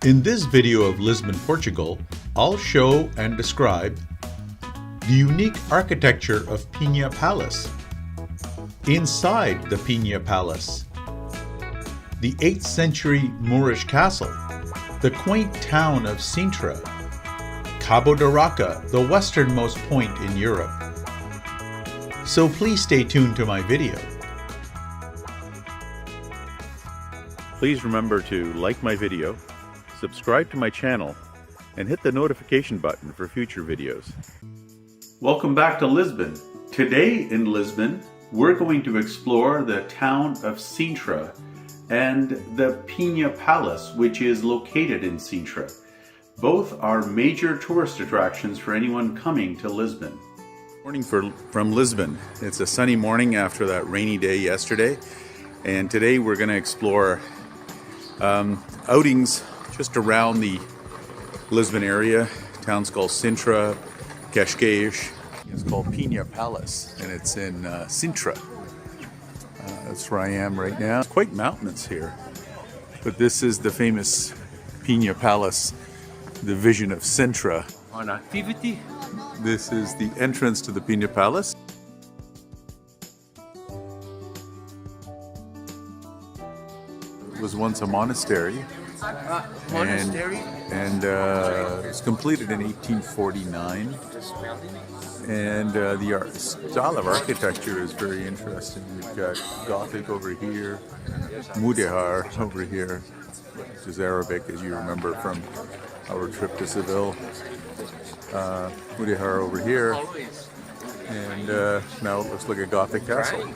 In this video of Lisbon, Portugal, I'll show and describe the unique architecture of Pena Palace. Inside the Pena Palace, the 8th century Moorish castle, the quaint town of Sintra, Cabo de Roca, the westernmost point in Europe. So please stay tuned to my video. Please remember to like my video, subscribe to my channel, and hit the notification button for future videos. Welcome back to Lisbon. Today in Lisbon, we're going to explore the town of Sintra and the Pena Palace, which is located in Sintra. Both are major tourist attractions for anyone coming to Lisbon. Morning from Lisbon. It's a sunny morning after that rainy day yesterday, and today we're going to explore outings just around the Lisbon area. The town's called Sintra, Cascais. It's called Pena Palace, and it's in Sintra. That's where I am right now. It's quite mountainous here, but this is the famous Pena Palace, the vision of Sintra. On activity. This is the entrance to the Pena Palace. It was once a monastery. Monastery? And it was completed in 1849. And the style of architecture is very interesting. We've got Gothic over here, Mudéjar over here, which is Arabic, as you remember from our trip to Seville. Mudéjar over here, and now it looks like a Gothic castle.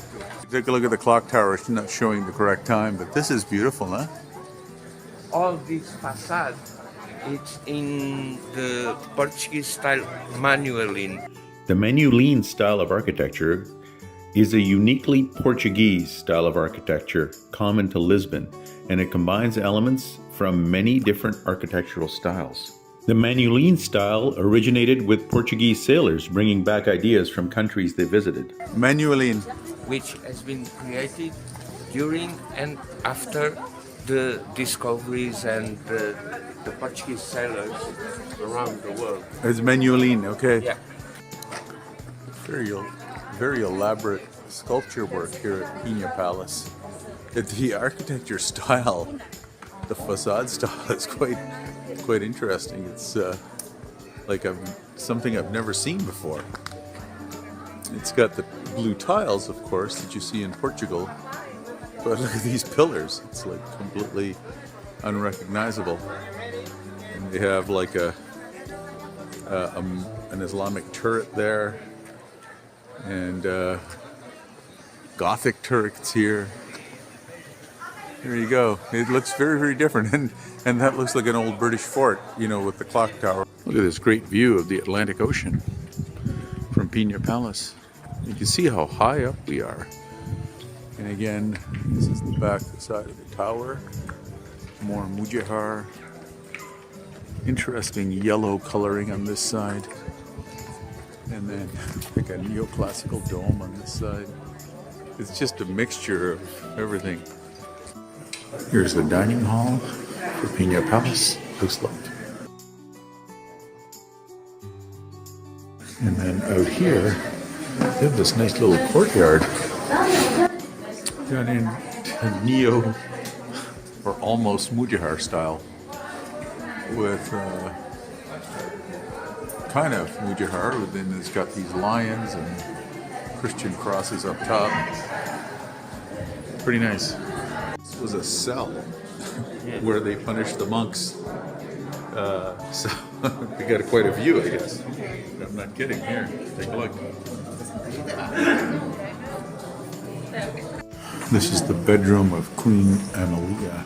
Take a look at the clock tower. It's not showing the correct time, but this is beautiful, huh? All this facade, it's in the Portuguese style manueline. The Manueline style of architecture is a uniquely Portuguese style of architecture common to Lisbon, and it combines elements from many different architectural styles. The Manueline style originated with Portuguese sailors bringing back ideas from countries they visited. Manueline, Which has been created during and after the discoveries and the Portuguese sailors around the world. it's Manueline, okay. Yeah. Very elaborate sculpture work here at Pena Palace. The architecture style, the facade style, is quite interesting. It's like something I've never seen before. It's got the blue tiles, of course, that you see in Portugal, but look at these pillars. It's like completely unrecognizable. And they have like an Islamic turret there, and Gothic turrets here. There you go. It looks very different, and that looks like an old British fort, you know, with the clock tower. Look at this great view of the Atlantic Ocean from Pena Palace. You can see how high up we are. And again, this is the back side of the tower. More Mudéjar. Interesting yellow coloring on this side. And then like a neoclassical dome on this side. It's just a mixture of everything. Here's the dining hall for Pena Palace. Looks like. And then out here, they have this nice little courtyard done in neo or almost Mudéjar style, with kind of Mudéjar, but then it's got these lions and Christian crosses up top. Pretty nice. This was a cell where they punished the monks. So we got quite a view, I guess. I'm not kidding. Here, take a look. This is the bedroom of Queen Amalia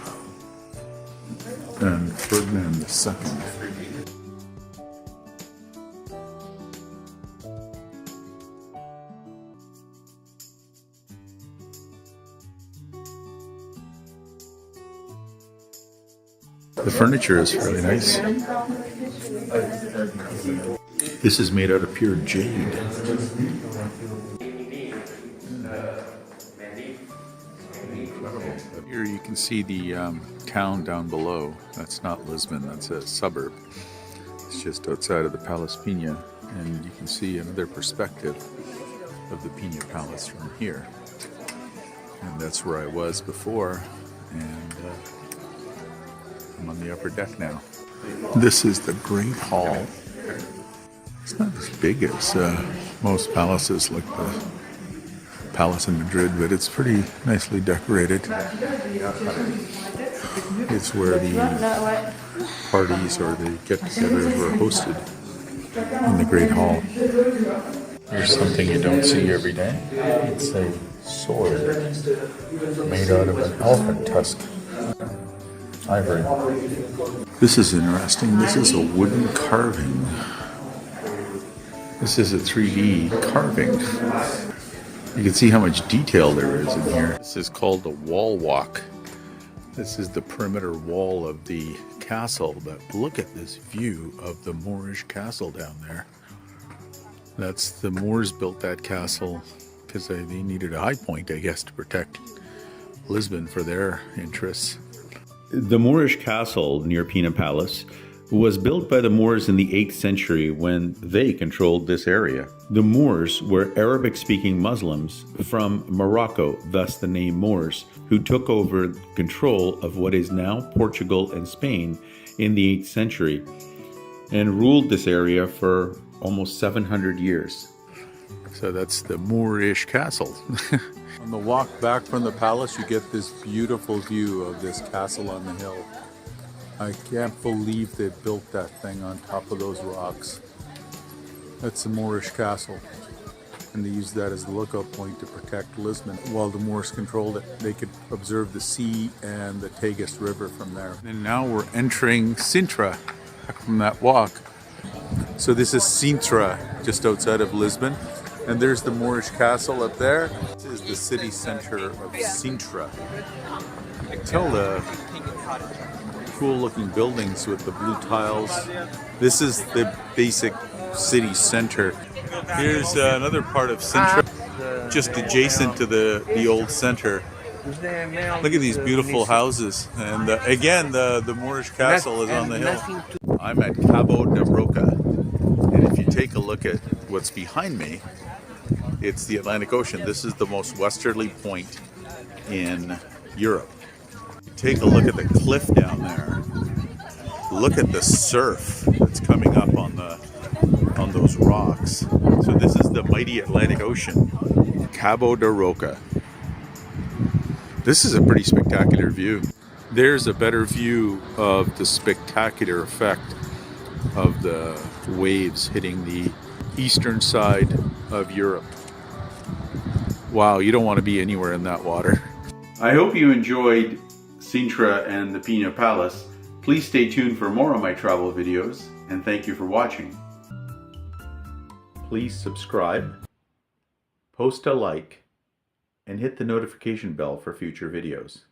and Ferdinand II. The furniture is really nice. This is made out of pure jade. Here you can see the town down below. That's not Lisbon, that's a suburb. It's just outside of the Palace Pena, and you can see another perspective of the Pena Palace from here. And that's where I was before, and I'm on the upper deck now. This is the Great Hall. It's not as big as most palaces like the Palace in Madrid, but it's pretty nicely decorated. It's where the parties or the get-togethers were hosted in the Great Hall. Here's something you don't see every day. It's a sword made out of an elephant tusk. Ivory. This is interesting. This is a wooden carving. This is a 3D carving. You can see how much detail there is in here. This is called the wall walk. This is the perimeter wall of the castle, but look at this view of the Moorish castle down there. That's the Moors built that castle because they needed a high point, I guess, to protect Lisbon for their interests. The Moorish castle near Pena Palace was built by the Moors in the 8th century when they controlled this area. The Moors were Arabic-speaking Muslims from Morocco, thus the name Moors, who took over control of what is now Portugal and Spain in the 8th century and ruled this area for almost 700 years. So that's the Moorish castle. On the walk back from the palace, you get this beautiful view of this castle on the hill. I can't believe they built that thing on top of those rocks. That's the Moorish castle. And they used that as the lookout point to protect Lisbon. While the Moors controlled it, they could observe the sea and the Tagus River from there. And now we're entering Sintra from that walk. So this is Sintra, just outside of Lisbon. And there's the Moorish castle up there. This is the city center of Sintra. You can tell the cool looking buildings with the blue tiles. This is the basic city center. Here's another part of Sintra, just adjacent to the old center. Look at these beautiful houses. And again, the Moorish castle is on the hill. I'm at Cabo da Roca. And if you take a look at what's behind me, it's the Atlantic Ocean. This is the most westerly point in Europe. Take a look at the cliff down there. Look at the surf that's coming up on those rocks. So this is the mighty Atlantic Ocean, Cabo da Roca. This is a pretty spectacular view. There's a better view of the spectacular effect of the waves hitting the eastern side of Europe. Wow, you don't want to be anywhere in that water. I hope you enjoyed Sintra and the Pena Palace. Please stay tuned for more of my travel videos, and thank you for watching. Please subscribe, post a like, and hit the notification bell for future videos.